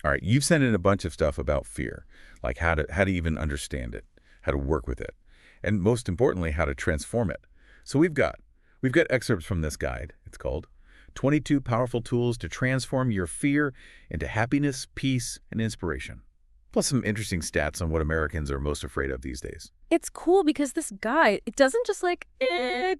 All right, you've sent in a bunch of stuff about fear, like how to even understand it, how to work with it, and most importantly, how to transform it. So we've got excerpts from this guide. It's called 22 Powerful Tools to Transform Your Fear into Happiness, Peace, and Inspiration. Plus some interesting stats on what Americans are most afraid of these days. It's cool because this guide, it doesn't just like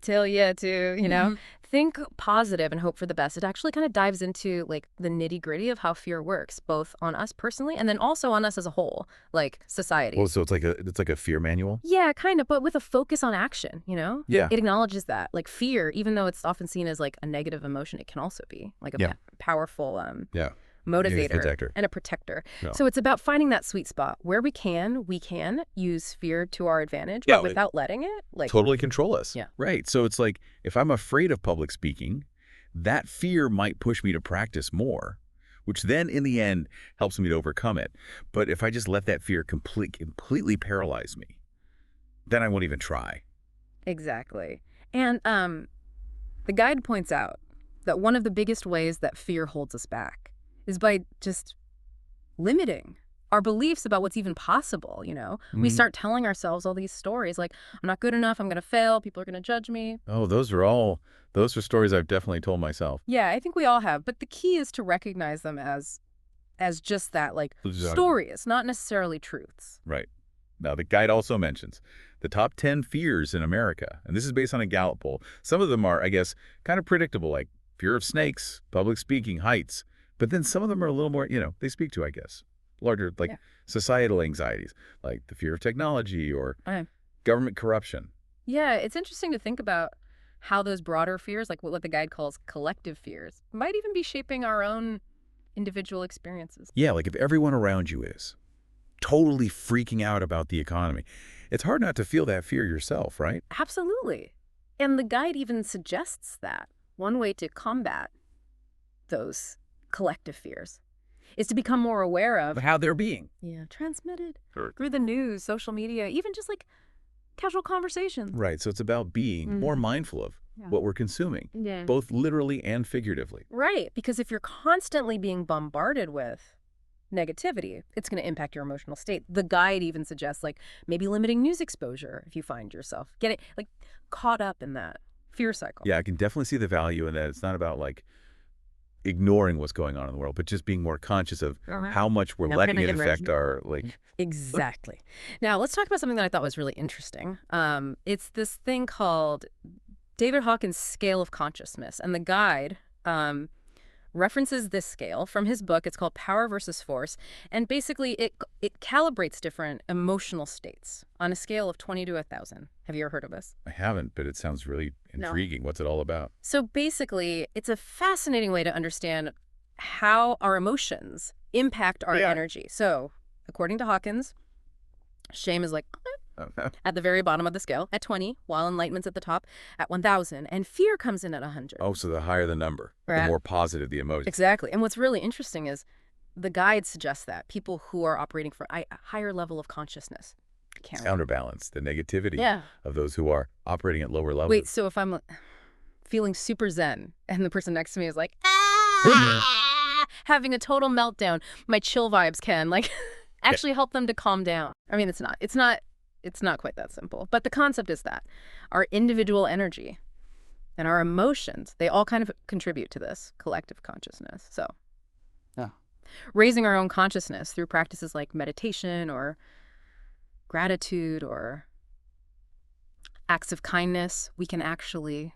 tell you to, think positive and hope for the best. It actually kind of dives into like the nitty-gritty of how fear works, both on us personally and then also on us as a whole, like society. Well, so it's like a fear manual? Yeah, kind of, but with a focus on action. Yeah. It acknowledges that, like fear, even though it's often seen as like a negative emotion, it can also be like a powerful Yeah. motivator Protector. and a protector. No. So it's about finding that sweet spot where we can use fear to our advantage, Yeah, but without letting it totally control us. Yeah. Right. So it's like if I'm afraid of public speaking, that fear might push me to practice more, which then in the end helps me to overcome it. But if I just let that fear completely paralyze me, then I won't even try. Exactly. And the guide points out that one of the biggest ways that fear holds us back is by just limiting our beliefs about what's even possible. We start telling ourselves all these stories like, I'm not good enough, I'm going to fail, people are going to judge me. Oh, those are stories I've definitely told myself. Yeah, I think we all have. But the key is to recognize them as just that, like Exactly. stories, not necessarily truths. Right. Now, the guide also mentions the top 10 fears in America, and this is based on a Gallup poll. Some of them are, I guess, kind of predictable, like fear of snakes, public speaking, heights. But then some of them are a little more, they speak to, I guess, larger, like societal anxieties, like the fear of technology or government corruption. Yeah, it's interesting to think about how those broader fears, like what the guide calls collective fears, might even be shaping our own individual experiences. Yeah, like if everyone around you is totally freaking out about the economy, it's hard not to feel that fear yourself, right? Absolutely. And the guide even suggests that one way to combat those collective fears is to become more aware of how they're being transmitted through the news, social media, even just like casual conversations. Right. So it's about being more mindful of what we're consuming, both literally and figuratively. Right. Because if you're constantly being bombarded with negativity, it's going to impact your emotional state. The guide even suggests like maybe limiting news exposure if you find yourself getting like caught up in that fear cycle. Yeah, I can definitely see the value in that. It's not about like ignoring what's going on in the world, but just being more conscious of how much we're letting it affect our Exactly. Now, let's talk about something that I thought was really interesting. It's this thing called David Hawkins' scale of consciousness. And the guide references this scale from his book. It's called Power versus Force. And basically, it calibrates different emotional states on a scale of 20 to 1,000. Have you ever heard of this? I haven't, but it sounds really intriguing. No. What's it all about? So basically, it's a fascinating way to understand how our emotions impact our energy. So according to Hawkins, shame is like at the very bottom of the scale at 20, while enlightenment's at the top at 1,000, and fear comes in at 100. Oh, so the higher the number, the more positive the emotion. Exactly. And what's really interesting is the guide suggests that people who are operating for a higher level of consciousness counterbalance the negativity of those who are operating at lower levels. Wait, so if I'm feeling super zen and the person next to me is like, having a total meltdown, my chill vibes can actually help them to calm down. I mean, it's not quite that simple. But the concept is that our individual energy and our emotions, they all kind of contribute to this collective consciousness. So raising our own consciousness through practices like meditation or gratitude or acts of kindness, we can actually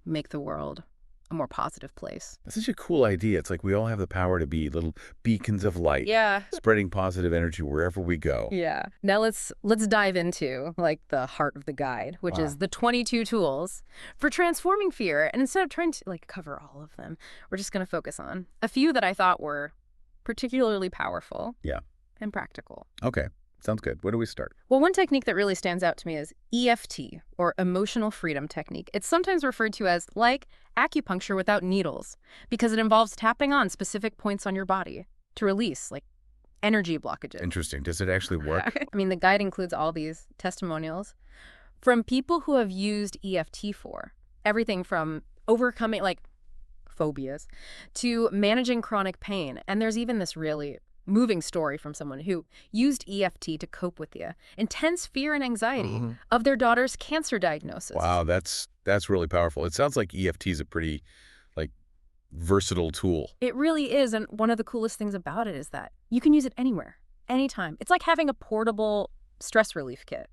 make the world a more positive place. That's such a cool idea. It's like we all have the power to be little beacons of light. Yeah. Spreading positive energy wherever we go. Yeah. Now let's dive into like the heart of the guide, which is the 22 tools for transforming fear. And instead of trying to cover all of them, we're just going to focus on a few that I thought were particularly powerful and practical. Okay. Sounds good. Where do we start? Well, one technique that really stands out to me is EFT, or Emotional Freedom Technique. It's sometimes referred to as like acupuncture without needles, because it involves tapping on specific points on your body to release energy blockages. Interesting. Does it actually work? I mean, the guide includes all these testimonials from people who have used EFT for everything from overcoming phobias to managing chronic pain. And there's even this really moving story from someone who used EFT to cope with the intense fear and anxiety of their daughter's cancer diagnosis. Wow, that's really powerful. It sounds like EFT is a pretty, like, versatile tool. It really is, and one of the coolest things about it is that you can use it anywhere, anytime. It's like having a portable stress relief kit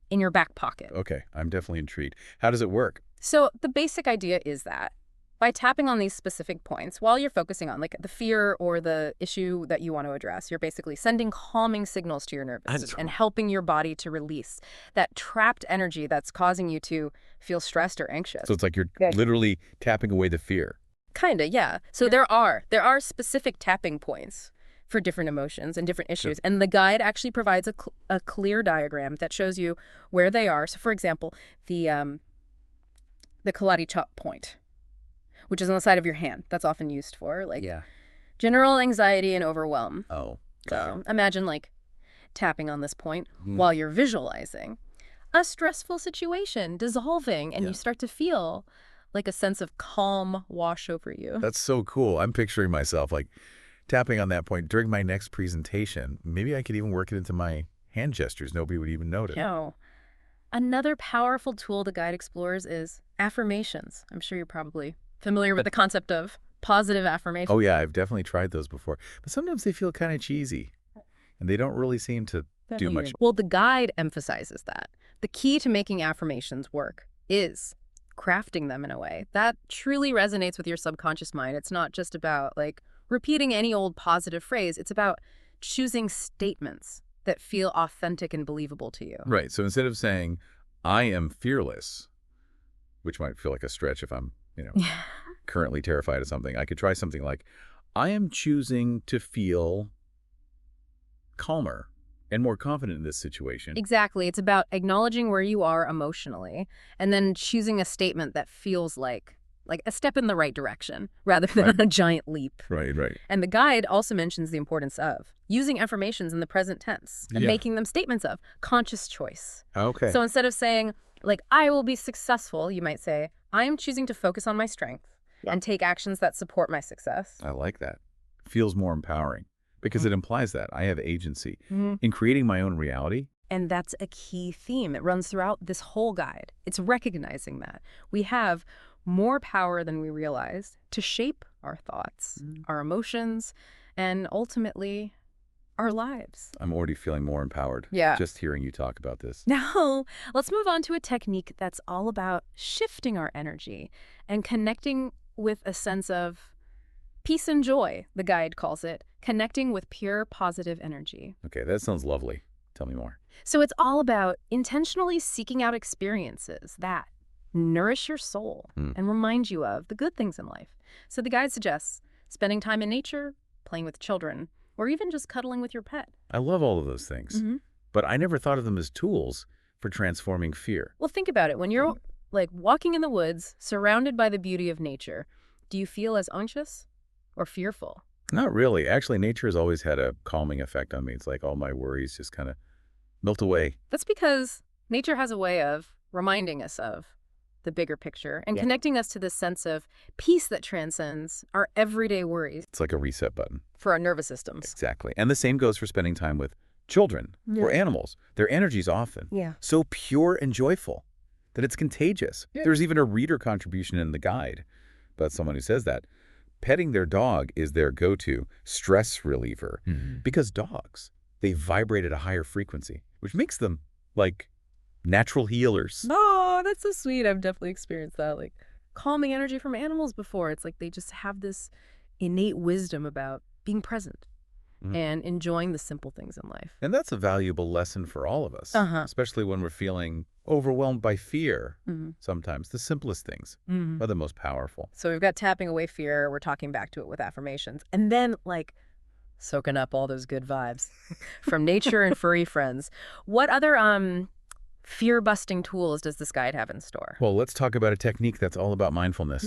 in your back pocket. Okay, I'm definitely intrigued. How does it work? So the basic idea is that by tapping on these specific points, while you're focusing on like the fear or the issue that you want to address, you're basically sending calming signals to your nervous system and helping your body to release that trapped energy that's causing you to feel stressed or anxious. So it's like you're literally tapping away the fear. Kinda, yeah. So there are specific tapping points for different emotions and different issues. And the guide actually provides a clear diagram that shows you where they are. So for example, the Kaladi chop point, which is on the side of your hand. That's often used for like general anxiety and overwhelm. Oh. So imagine like tapping on this point while you're visualizing a stressful situation dissolving, and you start to feel like a sense of calm wash over you. That's so cool. I'm picturing myself like tapping on that point during my next presentation. Maybe I could even work it into my hand gestures. Nobody would even notice. No. Another powerful tool the guide explores is affirmations. I'm sure you're probably familiar with the concept of positive affirmations. Oh, yeah, I've definitely tried those before. But sometimes they feel kind of cheesy, and they don't really seem to do much. Well, the guide emphasizes that. The key to making affirmations work is crafting them in a way that truly resonates with your subconscious mind. It's not just about like repeating any old positive phrase. It's about choosing statements that feel authentic and believable to you. Right. So instead of saying, I am fearless, which might feel like a stretch if I'm, currently terrified of something, I could try something like, I am choosing to feel calmer and more confident in this situation. Exactly. It's about acknowledging where you are emotionally and then choosing a statement that feels like a step in the right direction rather than a giant leap. Right. And the guide also mentions the importance of using affirmations in the present tense and making them statements of conscious choice. Okay. So instead of saying, like, I will be successful, you might say, I am choosing to focus on my strength and take actions that support my success. I like that. Feels more empowering because it implies that I have agency in creating my own reality. And that's a key theme. It runs throughout this whole guide. It's recognizing that we have more power than we realize to shape our thoughts, our emotions, and ultimately our lives. I'm already feeling more empowered. Yeah. Just hearing you talk about this. Now, let's move on to a technique that's all about shifting our energy and connecting with a sense of peace and joy, the guide calls it, connecting with pure positive energy. Okay, that sounds lovely. Tell me more. So it's all about intentionally seeking out experiences that nourish your soul and remind you of the good things in life. So the guide suggests spending time in nature, playing with children, or even just cuddling with your pet. I love all of those things, but I never thought of them as tools for transforming fear. Well, think about it. When you're like walking in the woods, surrounded by the beauty of nature, do you feel as anxious or fearful? Not really. Actually, nature has always had a calming effect on me. It's like all my worries just kind of melt away. That's because nature has a way of reminding us of the bigger picture and connecting us to this sense of peace that transcends our everyday worries. It's like a reset button. For our nervous systems. Exactly. And the same goes for spending time with children or animals. Their energy is often so pure and joyful that it's contagious. There's even a reader contribution in the guide about someone who says that petting their dog is their go-to stress reliever because dogs, they vibrate at a higher frequency, which makes them like natural healers. Oh, that's so sweet. I've definitely experienced that. Like calming energy from animals before. It's like they just have this innate wisdom about being present and enjoying the simple things in life. And that's a valuable lesson for all of us, especially when we're feeling overwhelmed by fear. Sometimes the simplest things are the most powerful. So we've got tapping away fear. We're talking back to it with affirmations. And then like soaking up all those good vibes from nature and furry friends. What other fear-busting tools does this guide have in store? Well, let's talk about a technique that's all about mindfulness.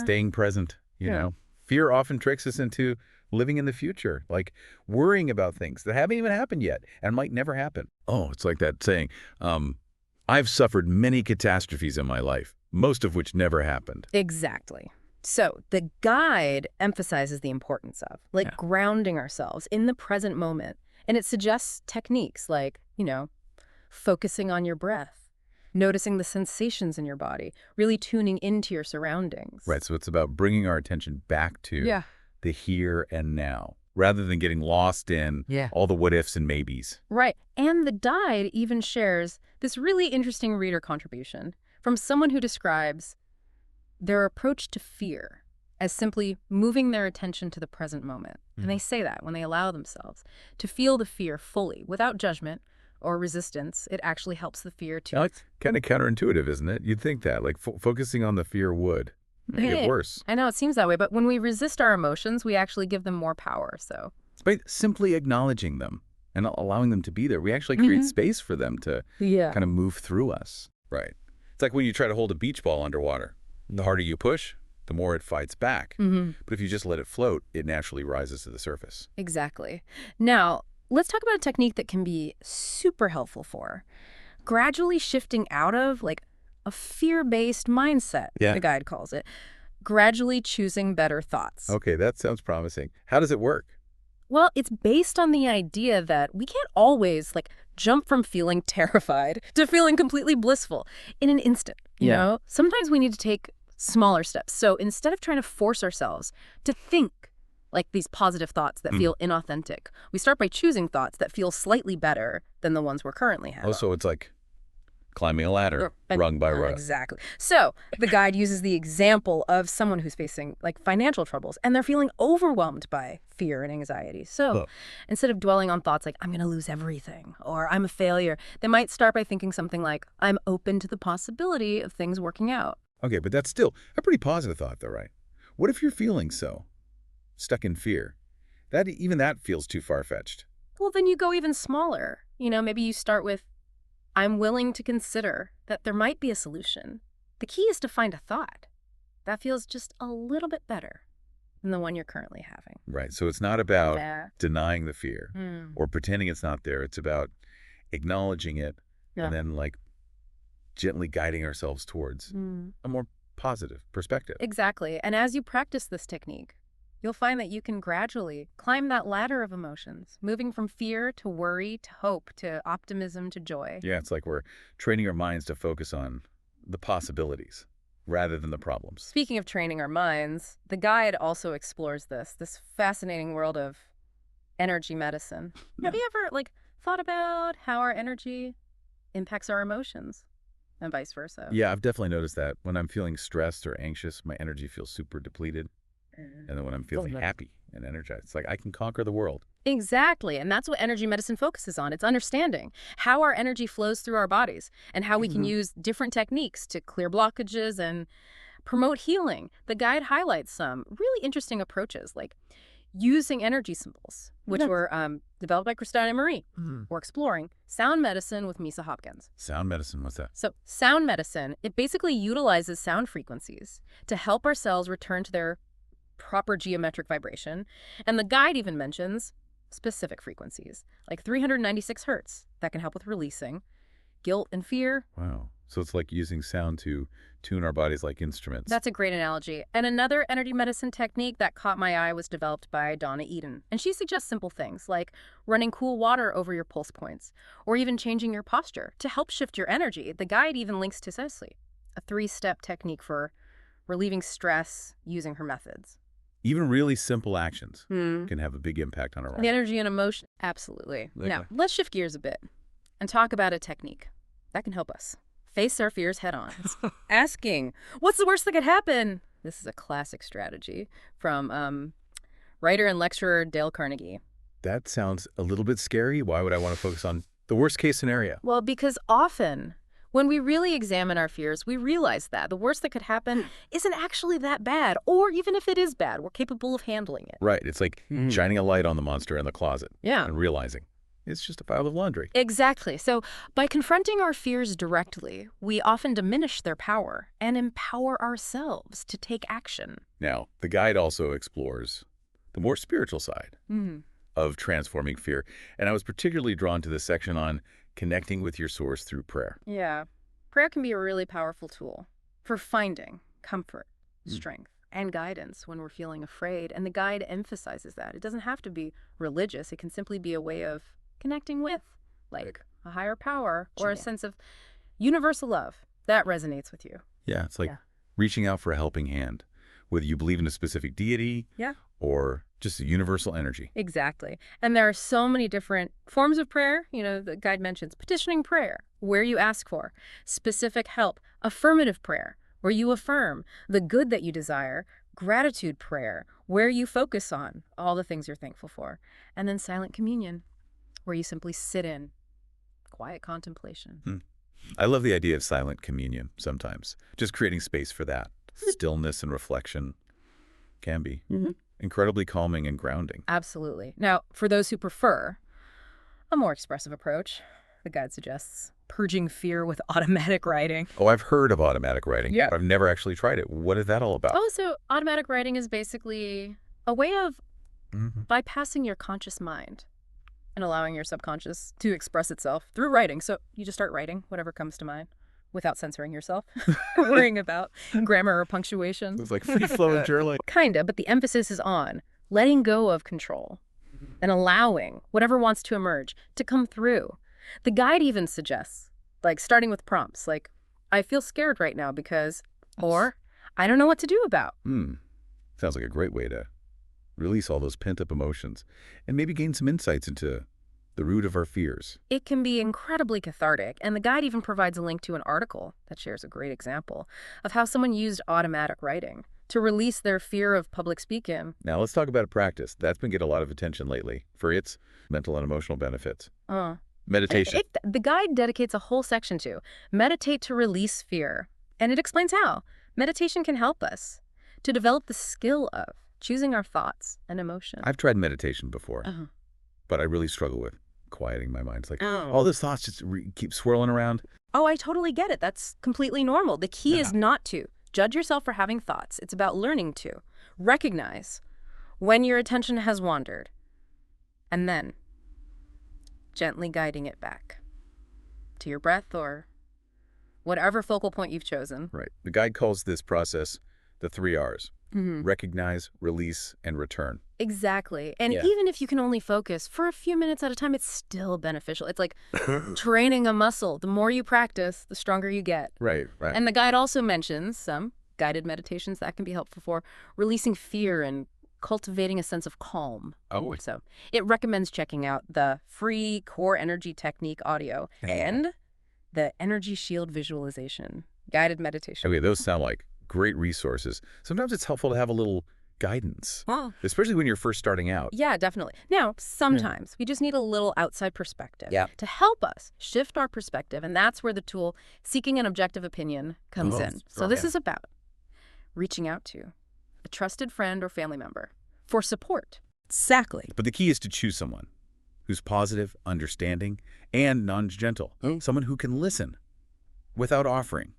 Staying present, you know. Fear often tricks us into living in the future, like worrying about things that haven't even happened yet and might never happen. Oh, it's like that saying, I've suffered many catastrophes in my life, most of which never happened. Exactly. So the guide emphasizes the importance of, like, Yeah. grounding ourselves in the present moment. And it suggests techniques like, focusing on your breath, noticing the sensations in your body, really tuning into your surroundings. Right, so it's about bringing our attention back to Yeah. the here and now, rather than getting lost in Yeah. all the what ifs and maybes. Right. And the guide even shares this really interesting reader contribution from someone who describes their approach to fear as simply moving their attention to the present moment. And they say that when they allow themselves to feel the fear fully, without judgment or resistance, it actually helps the fear to... Now, it's kind of counterintuitive, isn't it? You'd think that, like, focusing on the fear would make it worse. I know, it seems that way, but when we resist our emotions, we actually give them more power, so... By simply acknowledging them and allowing them to be there, we actually create space for them to kind of move through us. Right. It's like when you try to hold a beach ball underwater. The harder you push, the more it fights back. But if you just let it float, it naturally rises to the surface. Exactly. Now, let's talk about a technique that can be super helpful for gradually shifting out of, like, a fear-based mindset, Yeah. the guide calls it, gradually choosing better thoughts. Okay, that sounds promising. How does it work? Well, it's based on the idea that we can't always, like, jump from feeling terrified to feeling completely blissful in an instant, you know? Sometimes we need to take smaller steps. So instead of trying to force ourselves to think like these positive thoughts that feel inauthentic, we start by choosing thoughts that feel slightly better than the ones we're currently having. Oh, so it's like climbing a ladder, rung by rung. Exactly. So the guide uses the example of someone who's facing, like, financial troubles, and they're feeling overwhelmed by fear and anxiety. So instead of dwelling on thoughts like, I'm going to lose everything, or I'm a failure, they might start by thinking something like, I'm open to the possibility of things working out. Okay, but that's still a pretty positive thought, though, right? What if you're feeling stuck in fear? Even that feels too far-fetched. Well, then you go even smaller. Maybe you start with, I'm willing to consider that there might be a solution. The key is to find a thought that feels just a little bit better than the one you're currently having. Right, so it's not about denying the fear or pretending it's not there. It's about acknowledging it and then, like, gently guiding ourselves towards a more positive perspective. Exactly. And as you practice this technique, you'll find that you can gradually climb that ladder of emotions, moving from fear to worry to hope to optimism to joy. Yeah, it's like we're training our minds to focus on the possibilities rather than the problems. Speaking of training our minds, the guide also explores this fascinating world of energy medicine. Have you ever, like, thought about how our energy impacts our emotions? And vice versa. Yeah, I've definitely noticed that. When I'm feeling stressed or anxious, my energy feels super depleted. And then when I'm feeling happy and energized, it's like I can conquer the world. Exactly. And that's what energy medicine focuses on. It's understanding how our energy flows through our bodies and how we can use different techniques to clear blockages and promote healing. The guide highlights some really interesting approaches, like using energy symbols, which were developed by Christina and Marie. We're exploring sound medicine with Misa Hopkins. Sound medicine, what's that? So sound medicine, it basically utilizes sound frequencies to help our cells return to their proper geometric vibration. And the guide even mentions specific frequencies, like 396 hertz, that can help with releasing guilt and fear. Wow. So it's like using sound to tune our bodies like instruments. That's a great analogy. And another energy medicine technique that caught my eye was developed by Donna Eden. And she suggests simple things like running cool water over your pulse points, or even changing your posture to help shift your energy. The guide even links to Cecily, a 3-step technique for relieving stress using her methods. Even really simple actions can have a big impact on our life. The energy and emotion. Absolutely. Now, let's shift gears a bit and talk about a technique that can help us face our fears head on. Asking, what's the worst that could happen? This is a classic strategy from writer and lecturer Dale Carnegie. That sounds a little bit scary. Why would I want to focus on the worst case scenario? Well, because often when we really examine our fears, we realize that the worst that could happen isn't actually that bad. Or even if it is bad, we're capable of handling it. Right. It's like shining a light on the monster in the closet and realizing it's just a pile of laundry. Exactly. So by confronting our fears directly, we often diminish their power and empower ourselves to take action. Now, the guide also explores the more spiritual side of transforming fear. And I was particularly drawn to this section on connecting with your source through prayer. Yeah. Prayer can be a really powerful tool for finding comfort, strength, and guidance when we're feeling afraid. And the guide emphasizes that. It doesn't have to be religious. It can simply be a way of connecting with, like, a higher power or a sense of universal love. That resonates with you. Yeah, it's like reaching out for a helping hand, whether you believe in a specific deity or just a universal energy. Exactly. And there are so many different forms of prayer. You know, the guide mentions petitioning prayer, where you ask for specific help, affirmative prayer, where you affirm the good that you desire, gratitude prayer, where you focus on all the things you're thankful for, and then silent communion, where you simply sit in quiet contemplation. I love the idea of silent communion sometimes. Just creating space for that. Stillness and reflection can be incredibly calming and grounding. Absolutely. Now, for those who prefer a more expressive approach, the guide suggests purging fear with automatic writing. Oh, I've heard of automatic writing. Yeah. But I've never actually tried it. What is that all about? Oh, so automatic writing is basically a way of bypassing your conscious mind and allowing your subconscious to express itself through writing. So you just start writing whatever comes to mind without censoring yourself, worrying about grammar or punctuation. It's like free-flowing journaling. Kinda, but the emphasis is on letting go of control and allowing whatever wants to emerge to come through. The guide even suggests, like, starting with prompts, like, I feel scared right now because, or I don't know what to do about. Sounds like a great way to release all those pent-up emotions and maybe gain some insights into the root of our fears. It can be incredibly cathartic, and the guide even provides a link to an article that shares a great example of how someone used automatic writing to release their fear of public speaking. Now let's talk about a practice that's been getting a lot of attention lately for its mental and emotional benefits. Meditation. The guide dedicates a whole section to meditate to release fear, and it explains how meditation can help us to develop the skill of choosing our thoughts and emotions. I've tried meditation before, but I really struggle with quieting my mind. It's like, Oh. all those thoughts just keep swirling around. Oh, I totally get it. That's completely normal. The key is not to judge yourself for having thoughts. It's about learning to recognize when your attention has wandered and then gently guiding it back to your breath or whatever focal point you've chosen. Right. The guide calls this process the 3 R's. Recognize, release, and return. Exactly. And even if you can only focus for a few minutes at a time, it's still beneficial. It's like training a muscle. The more you practice, the stronger you get. Right. And the guide also mentions some guided meditations that can be helpful for releasing fear and cultivating a sense of calm. Oh. So it recommends checking out the free Core Energy Technique audio and the Energy Shield visualization guided meditation. Okay, those sound like great resources. Sometimes it's helpful to have a little guidance, especially when you're first starting out. Yeah, definitely. Now, sometimes we just need a little outside perspective to help us shift our perspective, and that's where the tool Seeking an Objective Opinion comes in. So this is about reaching out to a trusted friend or family member for support. Exactly. But the key is to choose someone who's positive, understanding, and non-judgmental. Someone who can listen without offering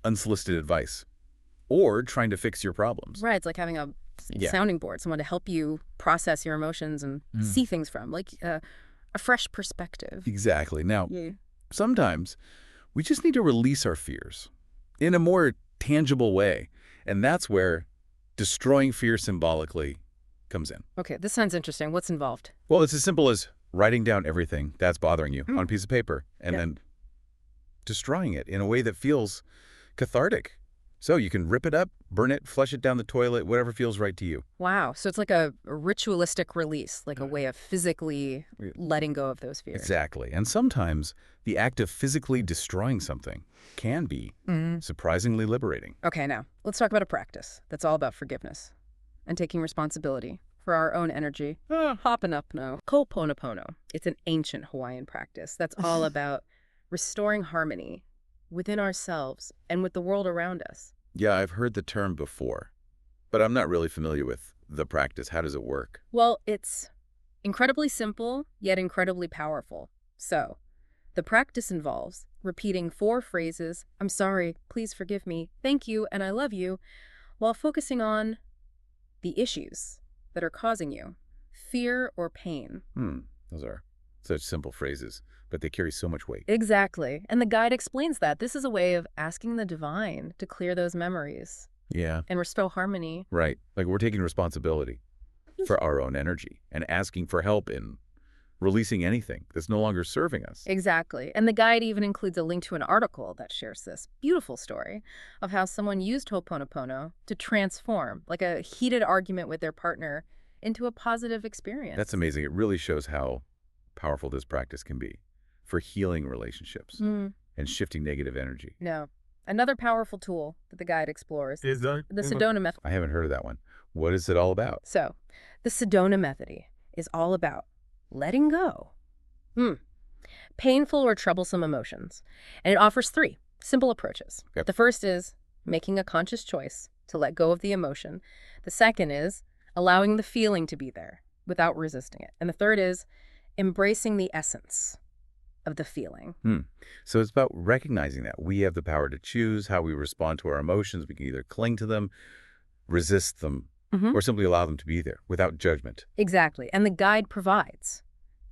unsolicited advice or trying to fix your problems. Right. It's like having a sounding board, someone to help you process your emotions and see things from, like a fresh perspective. Exactly. Now, sometimes we just need to release our fears in a more tangible way. And that's where destroying fear symbolically comes in. Okay, this sounds interesting. What's involved? Well, it's as simple as writing down everything that's bothering you on a piece of paper and then destroying it in a way that feels cathartic. So you can rip it up, burn it, flush it down the toilet, whatever feels right to you. Wow. So it's like a ritualistic release, like a way of physically letting go of those fears. Exactly. And sometimes the act of physically destroying something can be surprisingly liberating. Okay, now let's talk about a practice that's all about forgiveness and taking responsibility for our own energy. Ho'oponopono. Ho'oponopono. It's an ancient Hawaiian practice that's all about restoring harmony within ourselves and with the world around us. Yeah, I've heard the term before, but I'm not really familiar with the practice. How does it work? Well, it's incredibly simple, yet incredibly powerful. So, the practice involves repeating 4 phrases, I'm sorry, please forgive me, thank you, and I love you, while focusing on the issues that are causing you, fear or pain. Those are such simple phrases, but they carry so much weight. Exactly. And the guide explains that this is a way of asking the divine to clear those memories Yeah. and restore harmony. Right. Like we're taking responsibility for our own energy and asking for help in releasing anything that's no longer serving us. Exactly. And the guide even includes a link to an article that shares this beautiful story of how someone used Ho'oponopono to transform, like a heated argument with their partner, into a positive experience. That's amazing. It really shows how powerful this practice can be for healing relationships and shifting negative energy. No. Another powerful tool that the guide explores is the Sedona method. I haven't heard of that one. What is it all about? So, the Sedona method is all about letting go. Painful or troublesome emotions. And it offers 3 simple approaches. Okay. The first is making a conscious choice to let go of the emotion. The second is allowing the feeling to be there without resisting it. And the third is embracing the essence of the feeling. So it's about recognizing that we have the power to choose how we respond to our emotions. We can either cling to them, resist them, or simply allow them to be there without judgment. Exactly. And the guide provides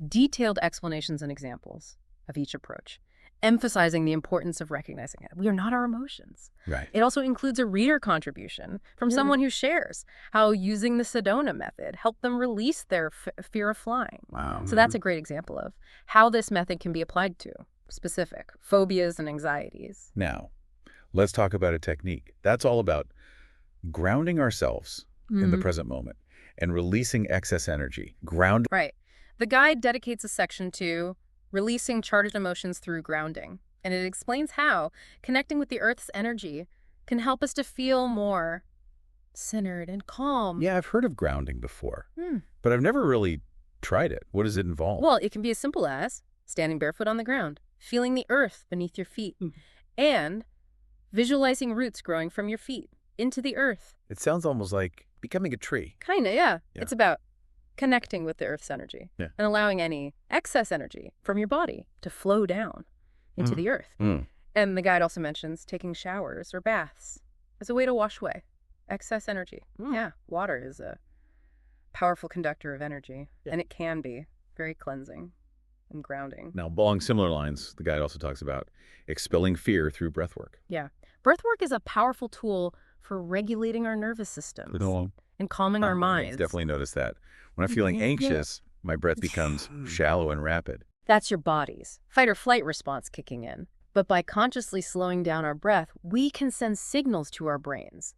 detailed explanations and examples of each approach, emphasizing the importance of recognizing it. We are not our emotions. Right. It also includes a reader contribution from someone who shares how using the Sedona method helped them release their fear of flying. Wow. So that's a great example of how this method can be applied to specific phobias and anxieties. Now, let's talk about a technique. That's all about grounding ourselves in the present moment and releasing excess energy. Right. The guide dedicates a section to releasing charged emotions through grounding, and it explains how connecting with the Earth's energy can help us to feel more centered and calm. Yeah, I've heard of grounding before, but I've never really tried it. What does it involve? Well, it can be as simple as standing barefoot on the ground, feeling the earth beneath your feet, and visualizing roots growing from your feet into the earth. It sounds almost like becoming a tree. Kinda, yeah. It's about connecting with the Earth's energy Yeah. and allowing any excess energy from your body to flow down into the Earth. And the guide also mentions taking showers or baths as a way to wash away excess energy. Yeah, water is a powerful conductor of energy, and it can be very cleansing and grounding. Now, along similar lines, the guide also talks about expelling fear through breath work. Yeah. Breath work is a powerful tool for regulating our nervous systems and calming our minds. I've definitely noticed that. When I'm feeling anxious, my breath becomes shallow and rapid. That's your body's fight or flight response kicking in. But by consciously slowing down our breath, we can send signals to our brains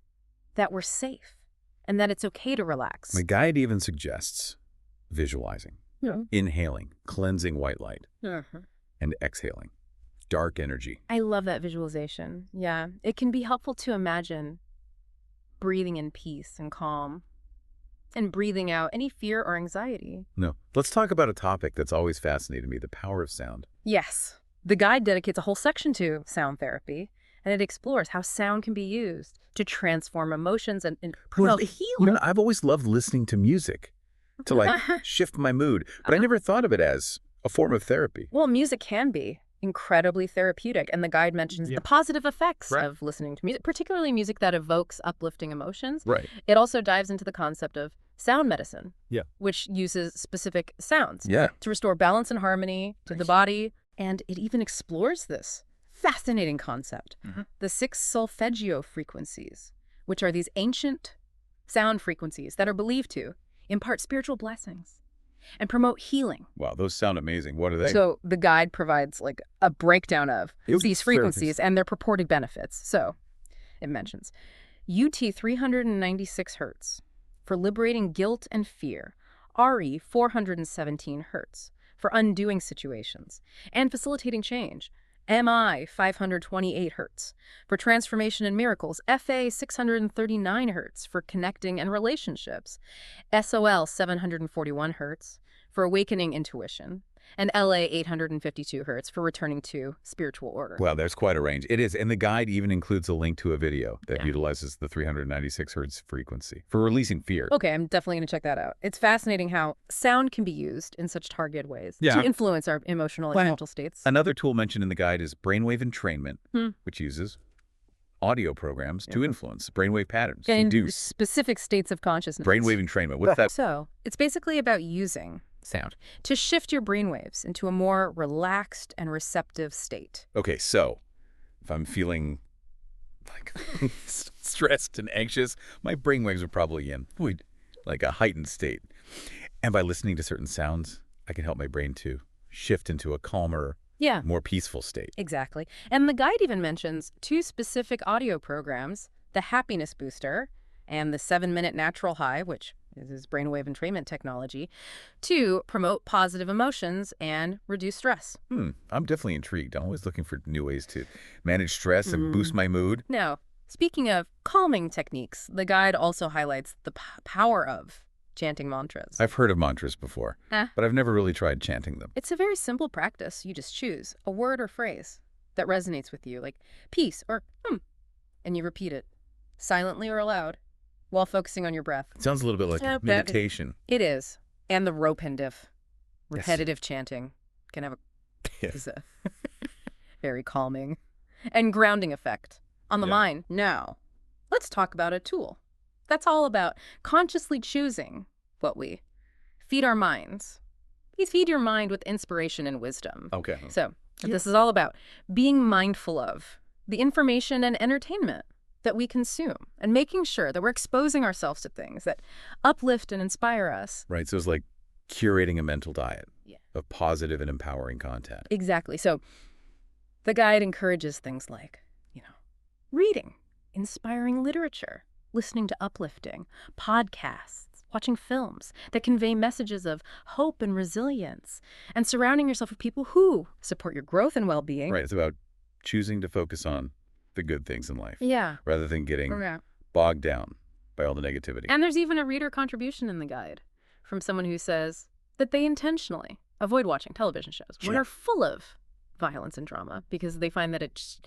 that we're safe and that it's okay to relax. My guide even suggests visualizing, inhaling, cleansing white light, and exhaling dark energy. I love that visualization. Yeah, it can be helpful to imagine breathing in peace and calm and breathing out any fear or anxiety. No, let's talk about a topic that's always fascinated me, the power of sound. Yes. The guide dedicates a whole section to sound therapy, and it explores how sound can be used to transform emotions and promote healing. I've always loved listening to music to like shift my mood, but I never thought of it as a form of therapy. Well, music can be incredibly therapeutic, and the guide mentions the positive effects of listening to music, particularly music that evokes uplifting emotions. Right. It also dives into the concept of sound medicine, Yeah. which uses specific sounds Yeah. to restore balance and harmony to the body. And it even explores this fascinating concept, the 6 solfeggio frequencies, which are these ancient sound frequencies that are believed to impart spiritual blessings and promote healing. Wow, those sound amazing. What are they? So the guide provides like a breakdown of these frequencies therapies. and their purported benefits. So it mentions UT 396 hertz for liberating guilt and fear, RE 417 hertz for undoing situations and facilitating change, MI 528 hertz for transformation and miracles, FA 639 hertz for connecting and relationships, SOL 741 hertz for awakening intuition, and LA 852 hertz for returning to spiritual order. Wow, there's quite a range. It is, and the guide even includes a link to a video that utilizes the 396 hertz frequency for releasing fear. Okay, I'm definitely going to check that out. It's fascinating how sound can be used in such targeted ways Yeah. to influence our emotional and mental states. Another tool mentioned in the guide is brainwave entrainment, which uses audio programs to influence brainwave patterns, In induce specific states of consciousness. brainwave entrainment. What's that? So it's basically about using sound to shift your brainwaves into a more relaxed and receptive state. Okay, so if I'm feeling like stressed and anxious, my brainwaves are probably in like a heightened state. And by listening to certain sounds, I can help my brain to shift into a calmer, Yeah, more peaceful state. exactly. And the guide even mentions 2 specific audio programs, the Happiness Booster and the 7-Minute Natural High, which is brainwave entrainment technology, to promote positive emotions and reduce stress. I'm definitely intrigued. I'm always looking for new ways to manage stress and boost my mood. Now, speaking of calming techniques, the guide also highlights the power of chanting mantras. I've heard of mantras before, Ah. but I've never really tried chanting them. It's a very simple practice. You just choose a word or phrase that resonates with you, like peace or and you repeat it, silently or aloud, while focusing on your breath. It sounds a little bit like meditation. It is. And the repetitive, Yes. repetitive chanting can have Yes. is a very calming and grounding effect on the Yeah. mind. Now, let's talk about a tool. That's all about consciously choosing what we feed our minds. You feed your mind with inspiration and wisdom. Okay. So, what this is all about being mindful of the information and entertainment that we consume and making sure that we're exposing ourselves to things that uplift and inspire us. Right. So it's like curating a mental diet Yeah. of positive and empowering content. Exactly. So the guide encourages things like, reading, inspiring literature, listening to uplifting, podcasts, watching films that convey messages of hope and resilience, and surrounding yourself with people who support your growth and well-being. Right. It's about choosing to focus on the good things in life Yeah. rather than getting Yeah. bogged down by all the negativity. And there's even a reader contribution in the guide from someone who says that they intentionally avoid watching television shows which Yeah. are full of violence and drama because they find that it just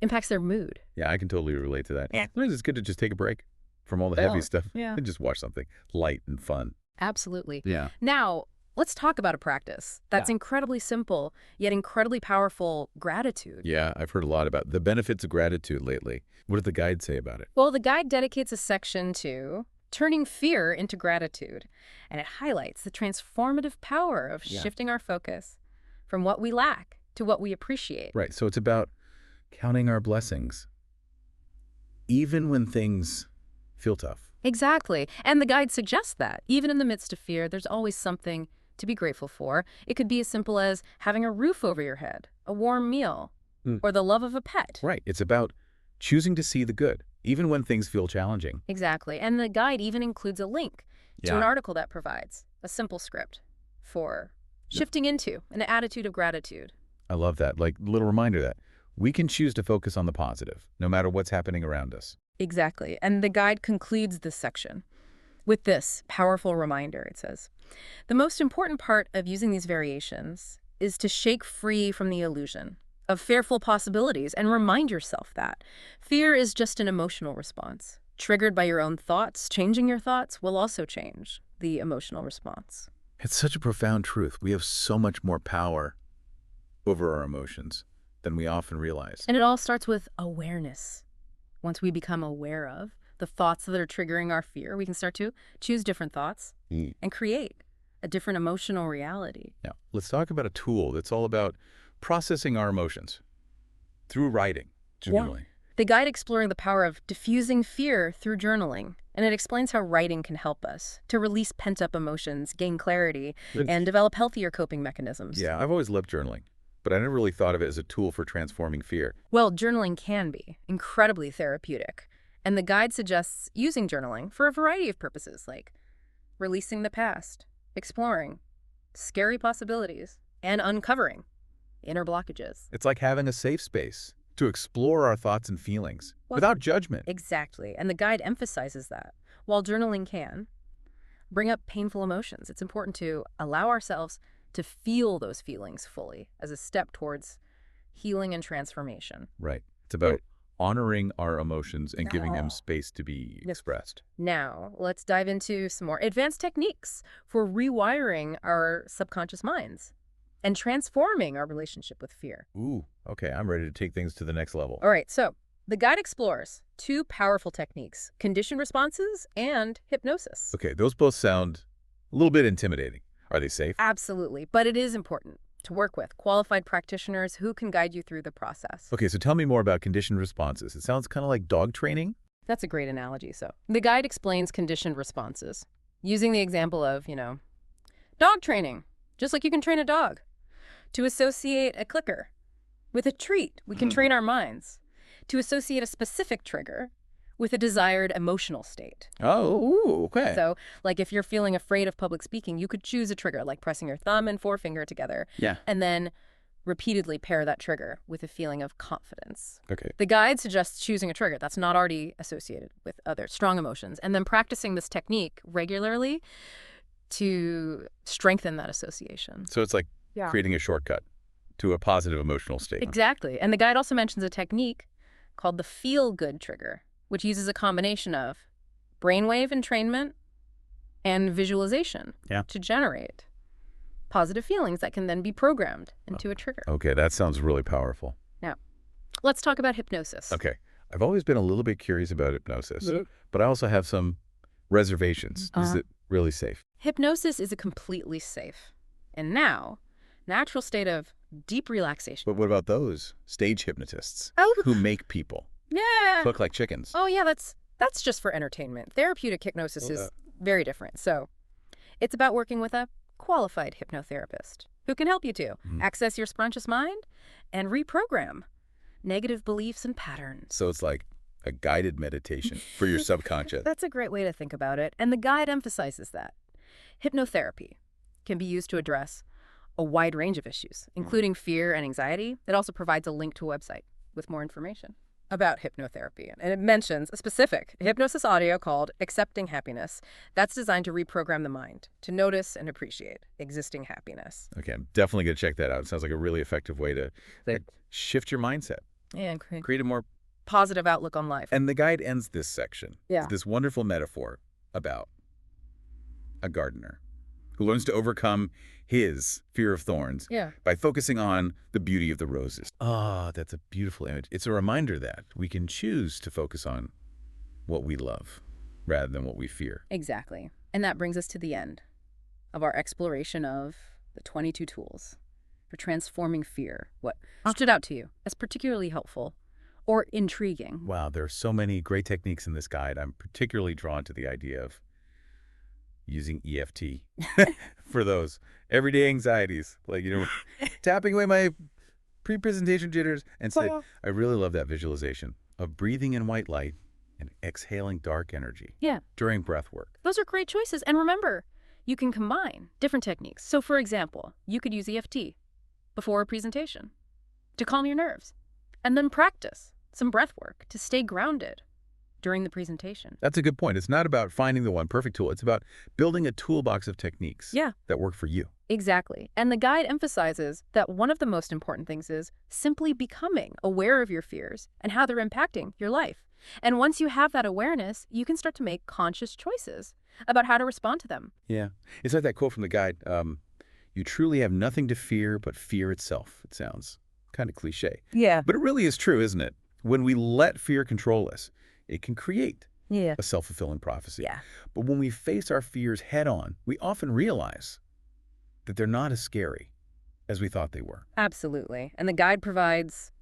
impacts their mood. Yeah, I can totally relate to that. Yeah. Sometimes it's good to just take a break from all the Well, heavy stuff yeah. and just watch something light and fun. Absolutely. Yeah. Now, let's talk about a practice that's incredibly simple, yet incredibly powerful: gratitude. Yeah, I've heard a lot about the benefits of gratitude lately. What did the guide say about it? Well, the guide dedicates a section to turning fear into gratitude, and it highlights the transformative power of shifting our focus from what we lack to what we appreciate. Right. So it's about counting our blessings, even when things feel tough. Exactly. And the guide suggests that, even in the midst of fear, there's always something to be grateful for. It could be as simple as having a roof over your head, a warm meal, or the love of a pet. Right. It's about choosing to see the good, even when things feel challenging. Exactly. And the guide even includes a link to Yeah. an article that provides a simple script for shifting into an attitude of gratitude. I love that. Like, little reminder that we can choose to focus on the positive, no matter what's happening around us. Exactly. And the guide concludes this section with this powerful reminder. It says, the most important part of using these variations is to shake free from the illusion of fearful possibilities and remind yourself that fear is just an emotional response triggered by your own thoughts. Changing your thoughts will also change the emotional response. It's such a profound truth. We have so much more power over our emotions than we often realize. And it all starts with awareness. Once we become aware of the thoughts that are triggering our fear, we can start to choose different thoughts and create a different emotional reality. Now, let's talk about a tool that's all about processing our emotions through writing, journaling. The guide exploring the power of diffusing fear through journaling, and it explains how writing can help us to release pent-up emotions, gain clarity, and develop healthier coping mechanisms. Yeah, I've always loved journaling, but I never really thought of it as a tool for transforming fear. Well, journaling can be incredibly therapeutic, and the guide suggests using journaling for a variety of purposes, like releasing the past, exploring scary possibilities, and uncovering inner blockages. It's like having a safe space to explore our thoughts and feelings without judgment. Exactly, and the guide emphasizes that. While journaling can bring up painful emotions, it's important to allow ourselves to feel those feelings fully as a step towards healing and transformation. Right. It's about honoring our emotions and giving them space to be expressed. Now, let's dive into some more advanced techniques for rewiring our subconscious minds and transforming our relationship with fear. Ooh, okay, I'm ready to take things to the next level. All right, so the guide explores 2 powerful techniques: conditioned responses and hypnosis. Okay, those both sound a little bit intimidating. Are they safe? Absolutely, but it is important. to work with, qualified practitioners who can guide you through the process. Okay, so tell me more about conditioned responses. It sounds kind of like dog training. That's a great analogy. So the guide explains conditioned responses using the example of, dog training, just like you can train a dog. To associate a clicker with a treat, we can train our minds. To associate a specific trigger with a desired emotional state. Oh, ooh, okay. So, like if you're feeling afraid of public speaking, you could choose a trigger, like pressing your thumb and forefinger together. Yeah. And then repeatedly pair that trigger with a feeling of confidence. Okay. The guide suggests choosing a trigger that's not already associated with other strong emotions, and then practicing this technique regularly to strengthen that association. So it's like Yeah. creating a shortcut to a positive emotional state. Exactly. And the guide also mentions a technique called the feel-good trigger, which uses a combination of brainwave entrainment and visualization to generate positive feelings that can then be programmed into a trigger. Okay, that sounds really powerful. Now, let's talk about hypnosis. Okay. I've always been a little bit curious about hypnosis, but I also have some reservations. Is it really safe? Hypnosis is a completely safe and now natural state of deep relaxation. But what about those stage hypnotists Oh, who make people yeah. look like chickens? Oh, yeah, that's just for entertainment. Therapeutic hypnosis is very different. So it's about working with a qualified hypnotherapist who can help you to access your subconscious mind and reprogram negative beliefs and patterns. So it's like a guided meditation for your subconscious. That's a great way to think about it. And the guide emphasizes that hypnotherapy can be used to address a wide range of issues, including fear and anxiety. It also provides a link to a website with more information about hypnotherapy. And it mentions a specific hypnosis audio called Accepting Happiness that's designed to reprogram the mind to notice and appreciate existing happiness. Okay, I'm definitely going to check that out. It sounds like a really effective way to shift your mindset. And Create a more positive outlook on life. And the guide ends this section Yeah. with this wonderful metaphor about a gardener who learns to overcome his fear of thorns by focusing on the beauty of the roses. Ah, that's a beautiful image. It's a reminder that we can choose to focus on what we love rather than what we fear. Exactly. And that brings us to the end of our exploration of the 22 tools for transforming fear. What stood out to you as particularly helpful or intriguing? Wow, there are so many great techniques in this guide. I'm particularly drawn to the idea of using EFT for those everyday anxieties, like, tapping away my pre-presentation jitters. And say, I really love that visualization of breathing in white light and exhaling dark energy during breath work. Those are great choices. And remember, you can combine different techniques. So for example, you could use EFT before a presentation to calm your nerves, and then practice some breath work to stay grounded during the presentation. That's a good point. It's not about finding the one perfect tool. It's about building a toolbox of techniques that work for you. Exactly. And the guide emphasizes that one of the most important things is simply becoming aware of your fears and how they're impacting your life. And once you have that awareness, you can start to make conscious choices about how to respond to them. Yeah. It's like that quote from the guide, you truly have nothing to fear but fear itself. It sounds kind of cliche. Yeah. But it really is true, isn't it? When we let fear control us, it can create a self-fulfilling prophecy. Yeah. But when we face our fears head on, we often realize that they're not as scary as we thought they were. Absolutely. And the guide provides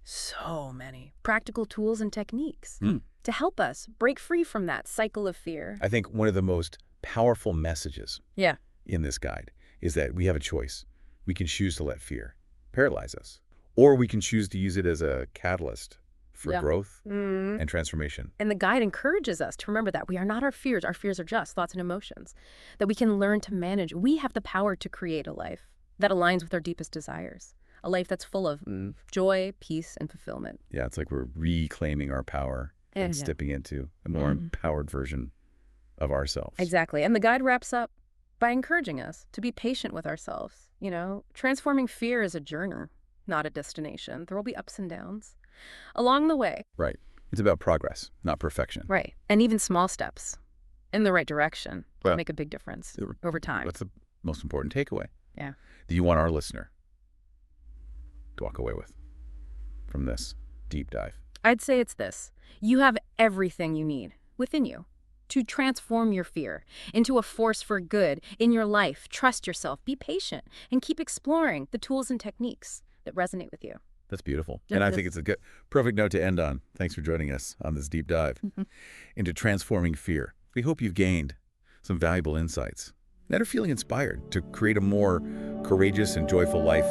so many practical tools and techniques to help us break free from that cycle of fear. I think one of the most powerful messages in this guide is that we have a choice. We can choose to let fear paralyze us, or we can choose to use it as a catalyst for growth and transformation. And the guide encourages us to remember that we are not our fears. Our fears are just thoughts and emotions that we can learn to manage. We have the power to create a life that aligns with our deepest desires, a life that's full of joy, peace, and fulfillment. Yeah, it's like we're reclaiming our power and stepping into a more empowered version of ourselves. Exactly. And the guide wraps up by encouraging us to be patient with ourselves. Transforming fear is a journey, not a destination. There will be ups and downs along the way. Right. It's about progress, not perfection. Right. And even small steps in the right direction can make a big difference over time. That's the most important takeaway. Yeah. Do you want our listener to walk away with from this deep dive? I'd say it's this. You have everything you need within you. to transform your fear into a force for good in your life. Trust yourself, be patient, and keep exploring the tools and techniques that resonate with you. That's beautiful. And I think it's a good, perfect note to end on. Thanks for joining us on this deep dive into transforming fear. We hope you've gained some valuable insights and are feeling inspired to create a more courageous and joyful life